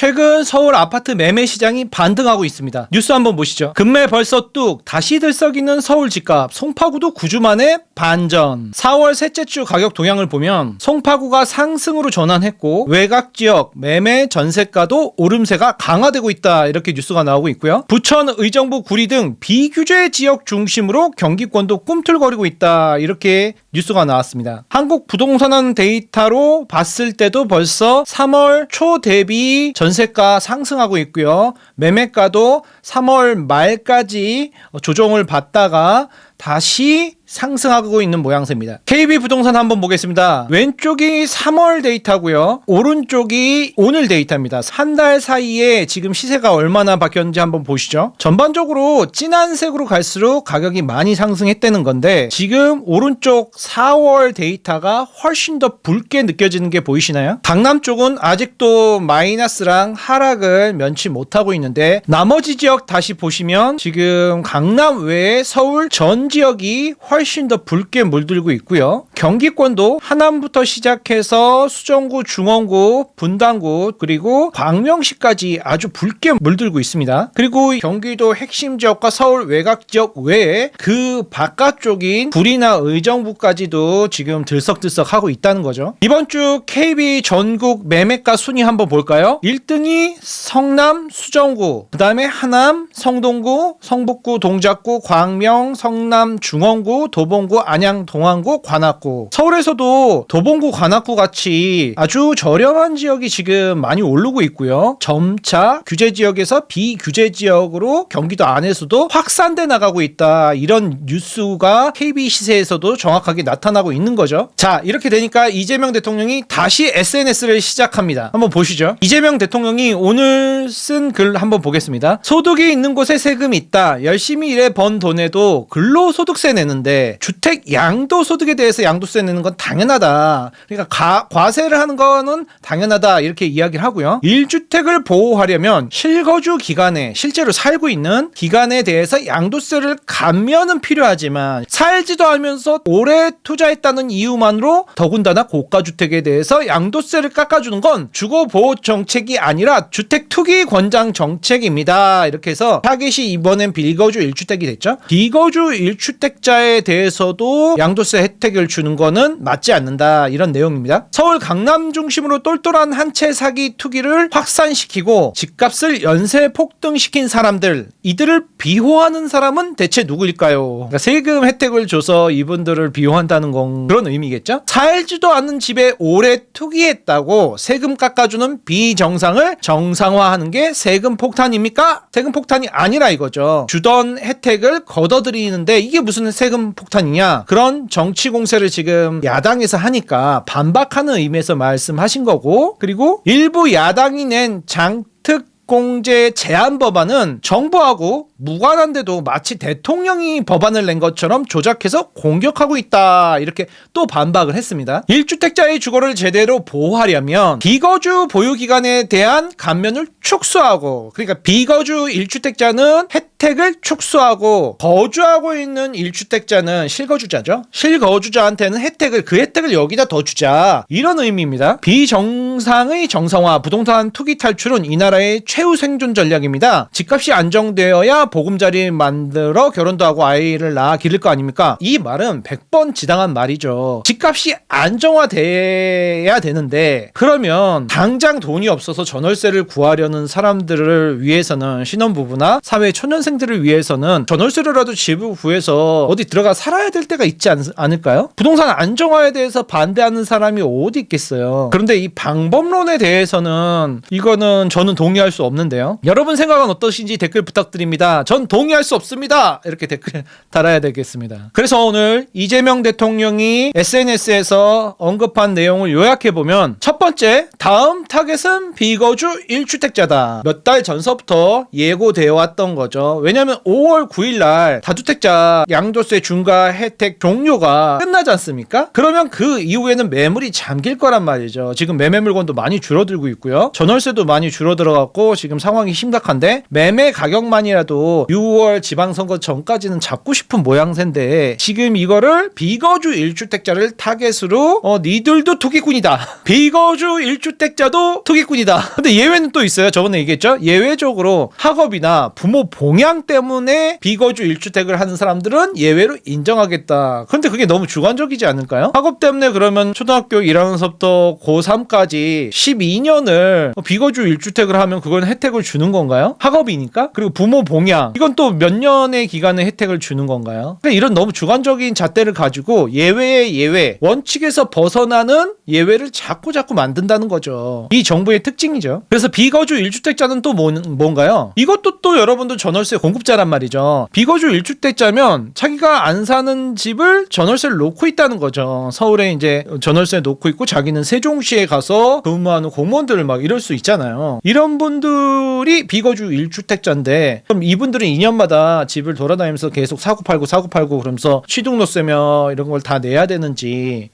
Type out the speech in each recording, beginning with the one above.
최근 서울 아파트 매매 시장이 반등하고 있습니다. 뉴스 한번 보시죠. 금매 벌써 뚝, 다시 들썩이는 서울 집값, 송파구도 9주 만에 반전. 4월 셋째 주 가격 동향을 보면 송파구가 상승으로 전환했고 외곽 지역 매매 전세가도 오름세가 강화되고 있다, 이렇게 뉴스가 나오고 있고요. 부천, 의정부, 구리 등 비규제 지역 중심으로 경기권도 꿈틀거리고 있다, 이렇게 뉴스가 나왔습니다. 한국 부동산 데이터로 봤을 때도 벌써 3월 초 대비 전세가 상승하고 있고요. 매매가도 3월 말까지 조정을 받다가 다시 상승하고 있는 모양새입니다. KB부동산 한번 보겠습니다. 왼쪽이 3월 데이터고요. 오른쪽이 오늘 데이터입니다. 한 달 사이에 지금 시세가 얼마나 바뀌었는지 한번 보시죠. 전반적으로 진한 색으로 갈수록 가격이 많이 상승했다는 건데 지금 오른쪽 4월 데이터가 훨씬 더 붉게 느껴지는 게 보이시나요? 강남 쪽은 아직도 마이너스랑 하락을 면치 못하고 있는데 나머지 지역 다시 보시면 지금 강남 외에 서울 전 지역이 훨씬 더 붉게 물들고 있고요. 경기권도 하남부터 시작해서 수정구, 중원구, 분당구 그리고 광명시까지 아주 붉게 물들고 있습니다. 그리고 경기도 핵심 지역과 서울 외곽 지역 외에 그 바깥쪽인 구리나 의정부까지도 지금 들썩들썩하고 있다는 거죠. 이번 주 KB 전국 매매가 순위 한번 볼까요? 1등이 성남, 수정구, 그 다음에 하남, 성동구, 성북구, 동작구, 광명, 성남, 중원구, 도봉구, 안양, 동안구, 관악구. 서울에서도 도봉구, 관악구 같이 아주 저렴한 지역이 지금 많이 오르고 있고요. 점차 규제 지역에서 비규제 지역으로 경기도 안에서도 확산돼 나가고 있다, 이런 뉴스가 KB 시세에서도 정확하게 나타나고 있는 거죠. 자, 이렇게 되니까 이재명 대통령이 다시 SNS를 시작합니다. 한번 보시죠. 이재명 대통령이 오늘 쓴 글 한번 보겠습니다. 소득이 있는 곳에 세금이 있다. 열심히 일해 번 돈에도 근로소득세 내는데 주택 양도소득에 대해서 양도세 내는 건 당연하다. 그러니까 과세를 하는 거는 당연하다, 이렇게 이야기를 하고요. 1주택을 보호하려면 실거주 기간에 실제로 살고 있는 기간에 대해서 양도세를 감면은 필요하지만 살지도 않으면서 오래 투자했다는 이유만으로 더군다나 고가주택에 대해서 양도세를 깎아주는 건 주거보호 정책이 아니라 주택투기 권장 정책입니다. 이렇게 해서 타깃이 이번엔 비거주 1주택이 됐죠. 비거주 1주택자에 대해서도 양도세 혜택을 주는 거는 맞지 않는다, 이런 내용입니다. 서울 강남 중심으로 똘똘한 한 채 사기 투기를 확산시키고 집값을 연쇄 폭등시킨 사람들, 이들을 비호하는 사람은 대체 누구일까요? 그러니까 세금 혜택을 줘서 이분들을 비호한다는 건 그런 의미겠죠? 살지도 않는 집에 오래 투기했다고 세금 깎아주는 비정상을 정상화하는 게 세금 폭탄입니까? 세금 폭탄이 아니라 이거죠. 주던 혜택을 걷어들이는데 이게 무슨 세금 폭탄이냐, 그런 정치 공세를 지금 야당에서 하니까 반박하는 의미에서 말씀하신 거고, 그리고 일부 야당이 낸 장특공제 제한 법안은 정부하고 무관한데도 마치 대통령이 법안을 낸 것처럼 조작해서 공격하고 있다, 이렇게 또 반박을 했습니다. 1주택자의 주거를 제대로 보호하려면 비거주 보유기간에 대한 감면을 축소하고, 그러니까 비거주 1주택자는 혜택을 축소하고 거주하고 있는 1주택자는 실거주자죠. 실거주자한테는 그 혜택을 여기다 더 주자, 이런 의미입니다. 비정상의 정상화, 부동산 투기 탈출은 이 나라의 최후 생존 전략입니다. 집값이 안정되어야 보금자리 만들어 결혼도 하고 아이를 낳아 기를 거 아닙니까? 이 말은 100번 지당한 말이죠. 집값이 안정화돼야 되는데 그러면 당장 돈이 없어서 전월세를 구하려는 사람들을 위해서는, 신혼부부나 사회 초년생들을 위해서는 전월세로라도 집을 구해서 어디 들어가 살아야 될 때가 있지 않을까요? 부동산 안정화에 대해서 반대하는 사람이 어디 있겠어요. 그런데 이 방법론에 대해서는 이거는 저는 동의할 수 없는데요. 여러분 생각은 어떠신지 댓글 부탁드립니다. 전 동의할 수 없습니다, 이렇게 댓글 달아야 되겠습니다. 그래서 오늘 이재명 대통령이 SNS에서 언급한 내용을 요약해보면, 첫 번째, 다음 타겟은 비거주 1주택자다. 몇 달 전서부터 예고되어 왔던 거죠. 왜냐면 5월 9일날 다주택자 양도세 중과 혜택 종료가 끝나지 않습니까? 그러면 그 이후에는 매물이 잠길 거란 말이죠. 지금 매매 물건도 많이 줄어들고 있고요. 전월세도 많이 줄어들어갖고 지금 상황이 심각한데 매매 가격만이라도 6월 지방선거 전까지는 잡고 싶은 모양새인데 지금 이거를 비거주 1주택자를 타겟으로 니들도 투기꾼이다. 비거주 1주택자도 투기꾼이다. 근데 예외는 또 있어요. 저번에 얘기했죠. 예외적으로 학업이나 부모 봉양 때문에 비거주 1주택을 하는 사람들은 예외로 인정하겠다. 근데 그게 너무 주관적이지 않을까요? 학업 때문에 그러면 초등학교 1학년서부터 고3까지 12년을 비거주 1주택을 하면 그건 혜택을 주는 건가요? 학업이니까? 그리고 부모 봉양 이건 또 몇 년의 기간에 혜택을 주는 건가요? 그러니까 이런 너무 주관적인 잣대를 가지고 예외의 예외 원칙에서 벗어나는 예외를 자꾸 만든다는 거죠. 이 정부의 특징이죠. 그래서 비거주 1주택자는 또 뭔가요? 이것도 또 여러분들 전월세 공급자란 말이죠. 비거주 1주택자면 자기가 안 사는 집을 전월세를 놓고 있다는 거죠. 서울에 이제 전월세 놓고 있고 자기는 세종시에 가서 근무하는 공무원들 막 이럴 수 있잖아요. 이런 분들이 비거주 1주택자인데 그럼 이분들은 2년마다 집을 돌아다니면서 계속 사고 팔고 그러면서 취득로세며 이런 걸 다 내야 되는지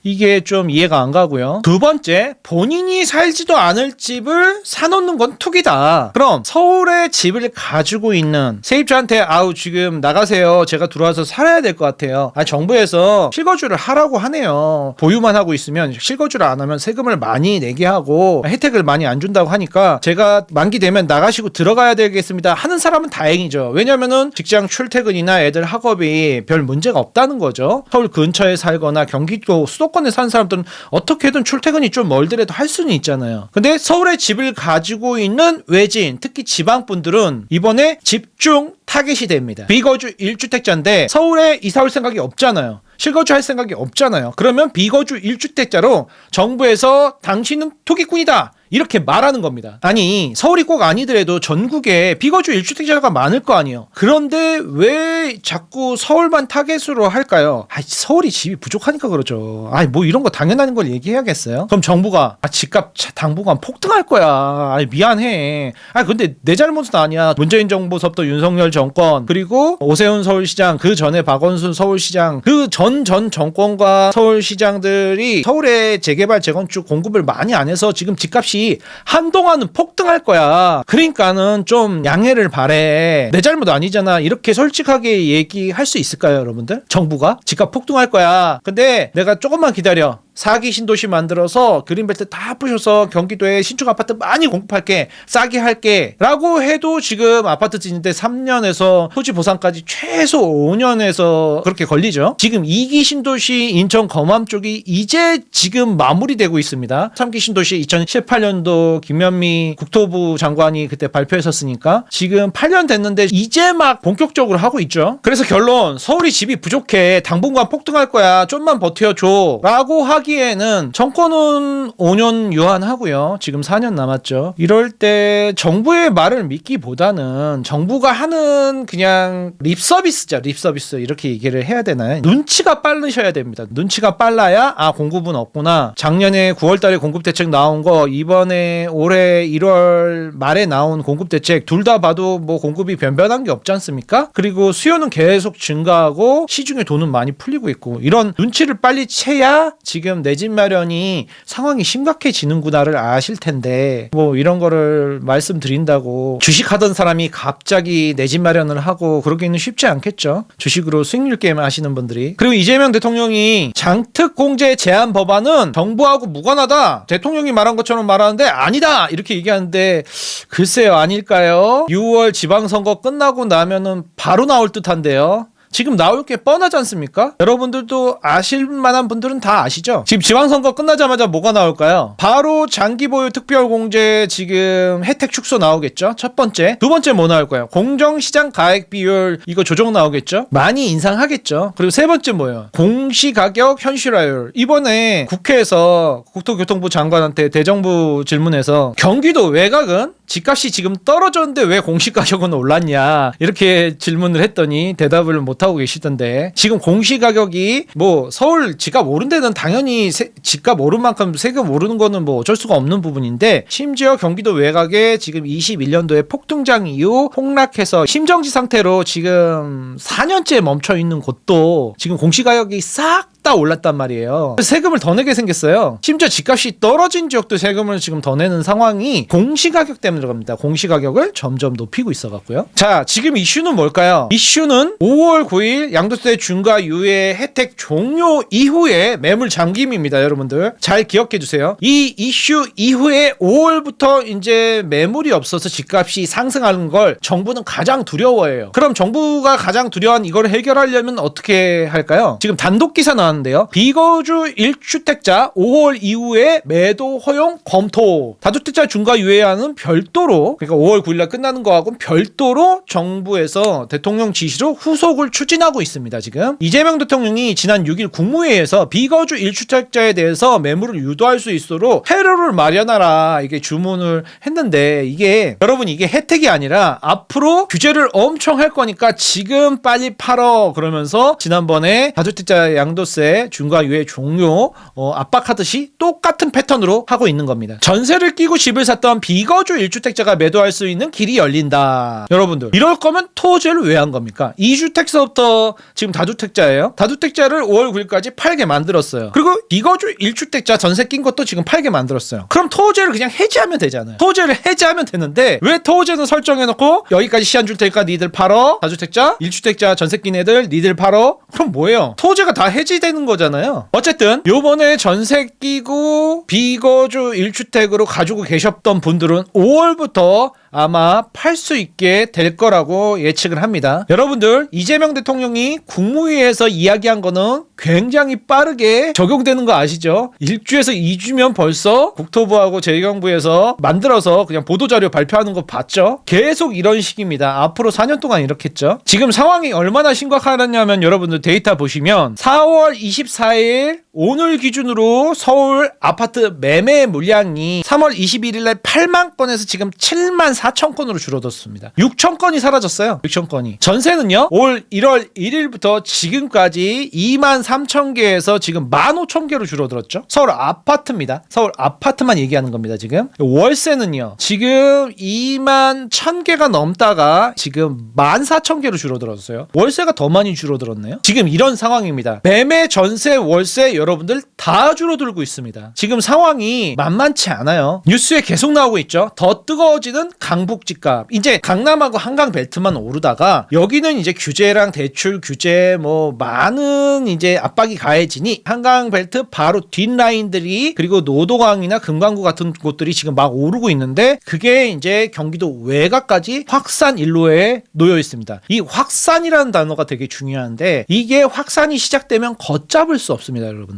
이게 좀 이해가 안 가고요. 두 번째, 본인이 살지도 않을 집을 사놓는 건 투기다. 그럼 서울에 집을 가지고 있는 세입자한테 지금 나가세요. 제가 들어와서 살아야 될 것 같아요. 정부에서 실거주를 하라고 하네요. 보유만 하고 있으면 실거주를 안 하면 세금을 많이 내게 하고 혜택을 많이 안 준다고 하니까 제가 만기 되면 나가시고 들어가야 되겠습니다 하는 사람은 다행이죠. 왜냐면은 직장 출퇴근이나 애들 학업이 별 문제가 없다는 거죠. 서울 근처에 살거나 경기도 수도권에 사는 사람들은 어떻게든 출퇴근이 좀 멀더라도 할 수는 있잖아요. 근데 서울에 집을 가지고 있는 외지인, 특히 지방분들은 이번에 집중 타겟이 됩니다. 비거주 1주택자인데 서울에 이사 올 생각이 없잖아요. 실거주 할 생각이 없잖아요. 그러면 비거주 1주택자로 정부에서 당신은 투기꾼이다 이렇게 말하는 겁니다. 아니 서울이 꼭 아니더라도 전국에 비거주 1주택자가 많을 거 아니에요. 그런데 왜 자꾸 서울만 타겟으로 할까요? 서울이 집이 부족하니까 그러죠. 뭐 이런 거 당연한 걸 얘기해야겠어요? 그럼 정부가 집값 당분간 폭등할 거야. 미안해. 근데 내 잘못은 아니야. 문재인 정부서부터 윤석열 정권 그리고 오세훈 서울시장 그 전에 박원순 서울시장 그 전 정권과 서울시장들이 서울의 재개발 재건축 공급을 많이 안 해서 지금 집값이 한동안은 폭등할 거야. 그러니까는 좀 양해를 바래. 내 잘못 아니잖아. 이렇게 솔직하게 얘기할 수 있을까요, 여러분들? 정부가 집값 폭등할 거야. 근데 내가 조금만 기다려. 4기 신도시 만들어서 그린벨트 다 부셔서 경기도에 신축 아파트 많이 공급할게. 싸게 할게. 라고 해도 지금 아파트 짓는데 3년에서 토지 보상까지 최소 5년에서 그렇게 걸리죠. 지금 2기 신도시 인천 검암 쪽이 이제 지금 마무리되고 있습니다. 3기 신도시 2018년도 김현미 국토부 장관이 그때 발표했었으니까 지금 8년 됐는데 이제 막 본격적으로 하고 있죠. 그래서 결론, 서울이 집이 부족해. 당분간 폭등할 거야. 좀만 버텨줘. 라고 하기에는 정권은 5년 유한하고요. 지금 4년 남았죠. 이럴 때 정부의 말을 믿기보다는 정부가 하는 그냥 립서비스죠. 립서비스 이렇게 얘기를 해야 되나요? 눈치가 빠르셔야 됩니다. 눈치가 빨라야 공급은 없구나. 작년에 9월달에 공급대책 나온 거 이번에 올해 1월 말에 나온 공급대책 둘 다 봐도 뭐 공급이 변변한 게 없지 않습니까? 그리고 수요는 계속 증가하고 시중에 돈은 많이 풀리고 있고 이런 눈치를 빨리 채야 지금 내 집 마련이 상황이 심각해지는구나를 아실 텐데 뭐 이런 거를 말씀드린다고 주식하던 사람이 갑자기 내 집 마련을 하고 그러기는 쉽지 않겠죠. 주식으로 수익률 게임 하시는 분들이. 그리고 이재명 대통령이 장특공제 제한 법안은 정부하고 무관하다. 대통령이 말한 것처럼 말하는데 아니다 이렇게 얘기하는데 글쎄요, 아닐까요? 6월 지방선거 끝나고 나면은 바로 나올 듯한데요. 지금 나올 게 뻔하지 않습니까? 여러분들도 아실 만한 분들은 다 아시죠? 지금 지방선거 끝나자마자 뭐가 나올까요? 바로 장기보유 특별공제 지금 혜택 축소 나오겠죠? 첫 번째. 두 번째 뭐 나올까요? 공정시장 가액 비율 이거 조정 나오겠죠? 많이 인상하겠죠? 그리고 세 번째 뭐예요? 공시가격 현실화율. 이번에 국회에서 국토교통부 장관한테 대정부 질문에서 경기도 외곽은 집값이 지금 떨어졌는데 왜 공시가격은 올랐냐 이렇게 질문을 했더니 대답을 못하고 계시던데, 지금 공시가격이 뭐 서울 집값 오른 데는 당연히 집값 오른 만큼 세금 오르는 거는 뭐 어쩔 수가 없는 부분인데, 심지어 경기도 외곽에 지금 21년도에 폭등장 이후 폭락해서 심정지 상태로 지금 4년째 멈춰 있는 곳도 지금 공시가격이 싹 다 올랐단 말이에요. 세금을 더 내게 생겼어요. 심지어 집값이 떨어진 지역도 세금을 지금 더 내는 상황이 공시가격 때문에 들어갑니다. 공시가격을 점점 높이고 있어갖고요. 자, 지금 이슈는 뭘까요? 이슈는 5월 9일 양도세 중과 유예 혜택 종료 이후에 매물 잠김입니다. 여러분들 잘 기억해 주세요. 이 이슈 이후에 5월부터 이제 매물이 없어서 집값이 상승하는 걸 정부는 가장 두려워해요. 그럼 정부가 가장 두려워한 이걸 해결하려면 어떻게 할까요? 지금 단독 기사 나왔는데요. 비거주 1주택자 5월 이후에 매도 허용 검토. 다주택자 중과 유예안은 별도로, 그러니까 5월 9일날 끝나는 거하고는 별도로 정부에서 대통령 지시로 후속을 추진하고 있습니다. 지금 이재명 대통령이 지난 6일 국무회의에서 비거주 1주택자에 대해서 매물을 유도할 수 있도록 회로를 마련하라 이게 주문을 했는데, 이게 여러분 이게 혜택이 아니라 앞으로 규제를 엄청 할 거니까 지금 빨리 팔어 그러면서 지난번에 다주택자 양도세 중과 유예 종료 압박하듯이 똑같은 패턴으로 하고 있는 겁니다. 전세를 끼고 집을 샀던 비거주 1주택자가 매도할 수 있는 길이 열린다. 여러분들 이럴 거면 토지를 왜 한 겁니까? 2주택서부터 지금 다주택자예요. 다주택자를 5월 9일까지 팔게 만들었어요. 그리고 비거주 1주택자 전세 낀 것도 지금 팔게 만들었어요. 그럼 토지를 그냥 해지하면 되잖아요. 토지를 해지하면 되는데 왜 토지는 설정해놓고 여기까지 시한 줄 테니까 니들 팔어, 다주택자 1주택자 전세 낀 애들 니들 팔어? 그럼 뭐예요? 토지가 다 해지되는 거잖아요. 어쨌든 요번에 전세 끼고 비거주 1주택으로 가지고 계셨던 분들은 5월부터 아마 팔 수 있게 될 거라고 예측을 합니다. 여러분들 이재명 대통령이 국무회의에서 이야기한 거는 굉장히 빠르게 적용되는 거 아시죠? 1주에서 2주면 벌써 국토부하고 재경부에서 만들어서 그냥 보도자료 발표하는 거 봤죠? 계속 이런 식입니다. 앞으로 4년 동안 이렇겠죠? 지금 상황이 얼마나 심각하냐면 여러분들 데이터 보시면 4월 24일 오늘 기준으로 서울 아파트 매매 물량이 3월 21일날 8만 건에서 지금 7만 4천 건으로 줄어들었습니다. 6천 건이 사라졌어요. 6천 건이. 전세는요. 올 1월 1일부터 지금까지 2만 3천 개에서 지금 1만 5천 개로 줄어들었죠. 서울 아파트입니다. 서울 아파트만 얘기하는 겁니다. 지금. 월세는요. 지금 2만 1천 개가 넘다가 지금 1만 4천 개로 줄어들었어요. 월세가 더 많이 줄어들었네요. 지금 이런 상황입니다. 매매, 전세, 월세 여러분들 다 줄어들고 있습니다. 지금 상황이 만만치 않아요. 뉴스에 계속 나오고 있죠. 더 뜨거워지는 강북 집값. 이제 강남하고 한강 벨트만 오르다가 여기는 이제 규제랑 대출 규제 뭐 많은 이제 압박이 가해지니 한강 벨트 바로 뒷라인들이, 그리고 노도강이나 금강구 같은 곳들이 지금 막 오르고 있는데, 그게 이제 경기도 외곽까지 확산 일로에 놓여 있습니다. 이 확산이라는 단어가 되게 중요한데, 이게 확산이 시작되면 걷잡을 수 없습니다, 여러분들.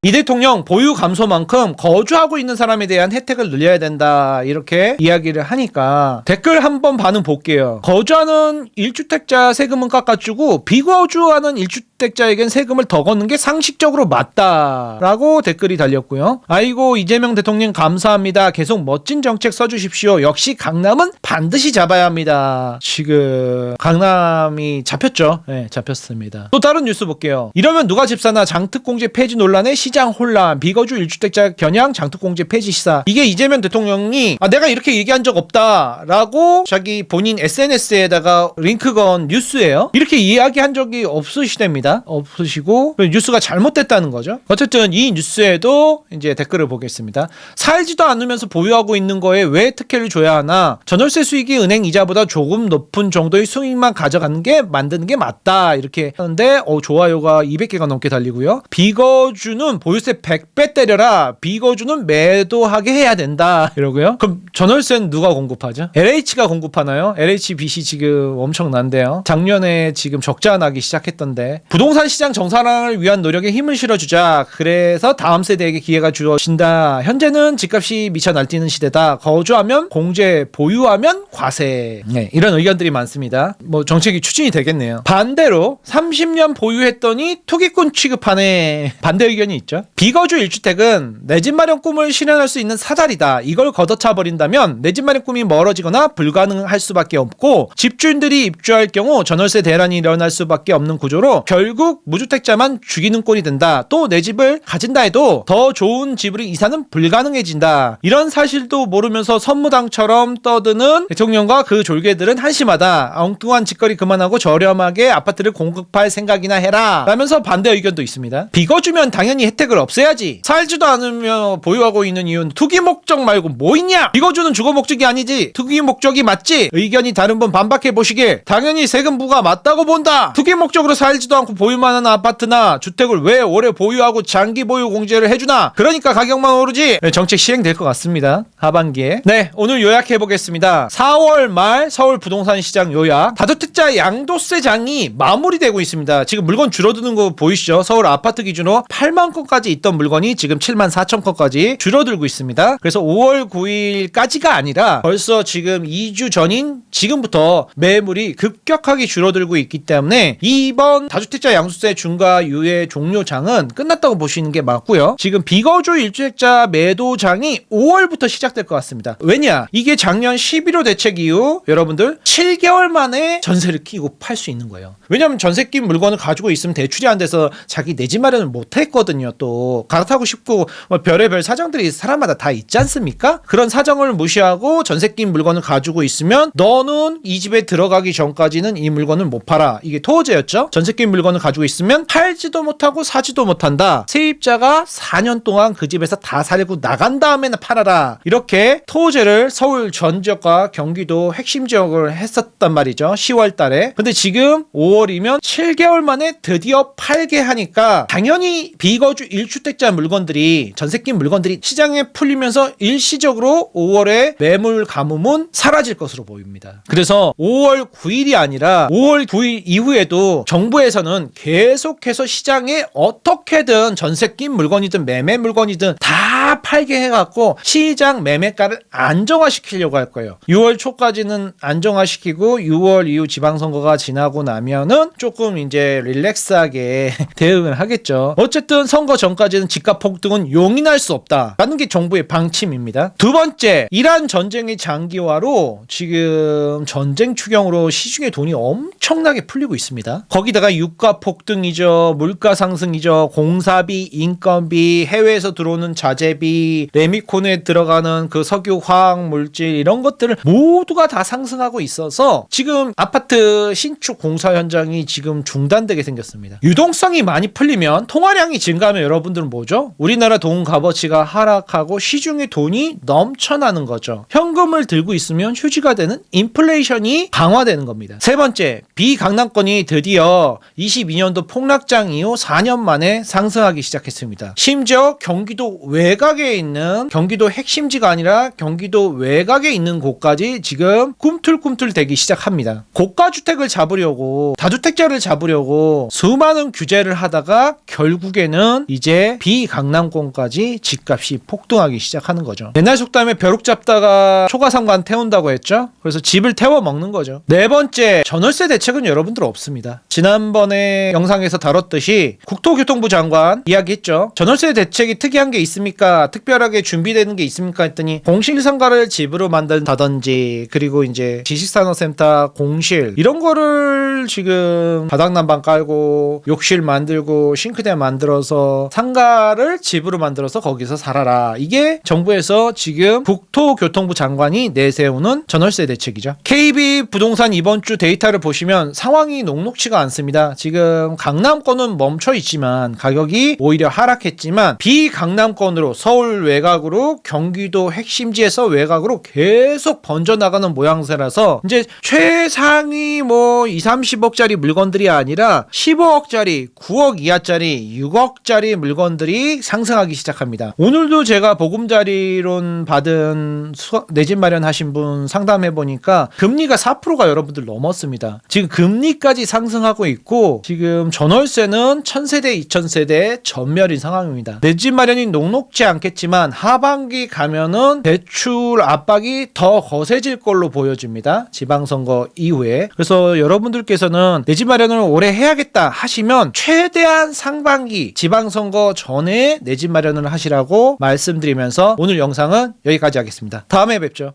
이 대통령 보유 감소만큼 거주하고 있는 사람에 대한 혜택을 늘려야 된다 이렇게 이야기를 하니까 댓글 한번 반응 볼게요. 거주하는 1주택자 세금은 깎아주고 비거주하는 1주택자에겐 세금을 더 걷는 게 상식적으로 맞다라고 댓글이 달렸고요. 아이고 이재명 대통령 감사합니다. 계속 멋진 정책 써주십시오. 역시 강남은 반드시 잡아야 합니다. 지금 강남이 잡혔죠. 네, 잡혔습니다. 또 다른 뉴스 볼게요. 이러면 누가 집 사나 장특공제 폐지 논란에 시장 혼란, 비거주 1주택자 겨냥 장특공제 폐지 시사. 이게 이재명 대통령이 내가 이렇게 얘기한 적 없다라고 자기 본인 SNS에다가 링크 건 뉴스예요. 이렇게 이야기한 적이 없으시답니다. 없으시고 뉴스가 잘못됐다는 거죠. 어쨌든 이 뉴스에도 이제 댓글을 보겠습니다. 살지도 않으면서 보유하고 있는 거에 왜 특혜를 줘야 하나? 전월세 수익이 은행 이자보다 조금 높은 정도의 수익만 가져가는 게 만드는 게 맞다 이렇게 하는데 좋아요가 200개가 넘게 달리고요. 비거주는 보유세 100배 때려라. 비거주는 매도하게 해야 된다. 이러고요. 그럼 전월세는 누가 공급하죠? LH가 공급하나요? LH 빚이 지금 엄청난데요. 작년에 지금 적자 나기 시작했던데 부동산 시장 정상화를 위한 노력에 힘을 실어주자. 그래서 다음 세대에게 기회가 주어진다. 현재는 집값이 미쳐 날뛰는 시대다. 거주하면 공제, 보유하면 과세. 네, 이런 의견들이 많습니다. 뭐 정책이 추진이 되겠네요. 반대로 30년 보유했더니 투기꾼 취급하네. 반대 의견이 있죠. 비거주 1주택은 내 집 마련 꿈을 실현할 수 있는 사다리다. 이걸 걷어차 버린다면 내 집 마련 꿈이 멀어지거나 불가능할 수밖에 없고 집주인들이 입주할 경우 전월세 대란이 일어날 수밖에 없는 구조로 결국 무주택자만 죽이는 꼴이 된다. 또 내 집을 가진다 해도 더 좋은 집으로 이사는 불가능해진다. 이런 사실도 모르면서 선무당처럼 떠드는 대통령과 그 졸개들은 한심하다. 엉뚱한 짓거리 그만하고 저렴하게 아파트를 공급할 생각이나 해라. 라면서 반대 의견도 있습니다. 비거주면 당연히 혜택을 없애야지. 살지도 않으며 보유하고 있는 이유는 투기 목적 말고 뭐 있냐? 비거주는 주거 목적이 아니지. 투기 목적이 맞지? 의견이 다른 분 반박해 보시길. 당연히 세금 부과 맞다고 본다. 투기 목적으로 살지도 않고 보유만 하는 아파트나 주택을 왜 오래 보유하고 장기 보유 공제를 해주나? 그러니까 가격만 오르지. 정책 시행될 것 같습니다. 하반기에. 네, 오늘 요약해 보겠습니다. 4월 말 서울 부동산 시장 요약. 다주택자 양도세장이 마무리되고 있습니다. 지금 물건 줄어드는 거 보이시죠? 서울 아파트 기준으로 8만 건까지 있던 물건이 지금 7만 4천 건까지 줄어들고 있습니다. 그래서 5월 9일까지가 아니라 벌써 지금 2주 전인 지금부터 매물이 급격하게 줄어들고 있기 때문에 이번 다주택자 양도세 중과 유예 종료장은 끝났다고 보시는 게 맞고요. 지금 비거주 1주택자 매도장이 5월부터 시작될 것 같습니다. 왜냐? 이게 작년 11호 대책 이후 여러분들 7개월 만에 전세를 끼고 팔 수 있는 거예요. 왜냐면 전세 낀 물건을 가지고 있으면 대출이 안 돼서 자기 내 집 마련을 못 했거든요. 또 갈아타고 싶고 뭐 별의별 사정들이 사람마다 다 있지 않습니까? 그런 사정을 무시하고 전세 낀 물건을 가지고 있으면 너는 이 집에 들어가기 전까지는 이 물건을 못 팔아. 이게 토호제였죠. 전세 낀 물건을 가지고 있으면 팔지도 못하고 사지도 못한다. 세입자가 4년 동안 그 집에서 다 살고 나간 다음에는 팔아라. 이렇게 토호제를 서울 전 지역과 경기도 핵심 지역을 했었단 말이죠. 10월 달에. 근데 지금 5월이면 7개월 만에 드디어 팔게 하니까 당연히 비거주 1주택자 물건들이 전세 낀 물건들이 시장에 풀리면서 일시적으로 5월에 매물 가뭄은 사라질 것으로 보입니다. 그래서 5월 9일이 아니라 5월 9일 이후에도 정부에서는 계속해서 시장에 어떻게든 전세 낀 물건이든 매매 물건이든 다 팔게 해갖고 시장 매매가를 안정화시키려고 할 거예요. 6월 초까지는 안정화시키고 6월 이후 지방선거가 지나고 나면은 조금 이제 릴렉스하게 대응을 하겠죠. 어쨌든 선거 전까지는 집값 폭등은 용인할 수 없다라는 게 정부의 방침입니다. 두 번째, 이란 전쟁의 장기화로 지금 전쟁 추경으로 시중에 돈이 엄청나게 풀리고 있습니다. 거기다가 유가 폭등이죠, 물가 상승이죠, 공사비, 인건비, 해외에서 들어오는 자재비, 레미콘에 들어가는 그 석유, 화학, 물질 이런 것들을 모두가 다 상승하고 있어서 지금 아파트 신축 공사 현장이 지금 중단되게 생겼습니다. 유동성이 많이 풀리면, 통화량이 증가하면 여러분들은 뭐죠? 우리나라 돈 값어치가 하락하고 시중에 돈이 넘쳐나는 거죠. 현금을 들고 있으면 휴지가 되는 인플레이션이 강화되는 겁니다. 세 번째, 비강남권이 드디어 22년도 폭락장 이후 4년 만에 상승하기 시작했습니다. 심지어 경기도 외곽에 있는, 경기도 핵심지가 아니라 경기도 외곽에 있는 곳까지 지금 꿈틀꿈틀 되기 시작합니다. 고가주택을 잡으려고, 다주택자를 잡으려고 수많은 규제를 하다가 결국에는 이제 비강남권까지 집값이 폭등하기 시작하는 거죠. 옛날 속담에 벼룩 잡다가 초가상관 태운다고 했죠. 그래서 집을 태워 먹는 거죠. 네 번째, 전월세 대책은 여러분들 없습니다. 지난번에 영상에서 다뤘듯이 국토교통부 장관 이야기했죠. 전월세 대책이 특이한 게 있습니까? 특별하게 준비되는 게 있습니까? 했더니 공실상가를 집으로 만든다든지, 그리고 이제 지식산업센터 공실 이런 거를 지금 바닥난방 깔고 욕실 만들고 싱크대 만들어서 상가를 집으로 만들어서 거기서 살아라. 이게 정부에서 지금 국토교통부 장관이 내세우는 전월세 대책이죠. KB 부동산 이번 주 데이터를 보시면 상황이 녹록치가 않습니다. 지금 강남권은 멈춰 있지만 가격이 오히려 하락했지만 비강남권으로, 서울 외곽으로, 경기도 핵심지에서 외곽으로 계속 번져나가는 모양새라서 이제 최상위 뭐 2, 30억짜리 물건들이 아니라 15억짜리, 9억 이하짜리, 6억짜리 물건들이 상승하기 시작합니다. 오늘도 제가 보금자리론 받은 내 집 마련하신 분 상담해 보니까 금리가 4%가 여러분들 넘었습니다. 지금 금리까지 상승하고 있고 지금 전월세는 1000세대, 2000세대 전멸인 상황입니다. 내 집 마련이 녹록지 않겠지만 하반기 가면은 대출 압박이 더 거세질 걸로 보여집니다. 지방선거 이후에. 그래서 여러분들께서는 내 집 마련을 올해 해야겠다 하시면 최대한 상반기 지방선거 전에 내 집 마련을 하시라고 말씀드리면서 오늘 영상은 여기까지 하겠습니다. 다음에 뵙죠.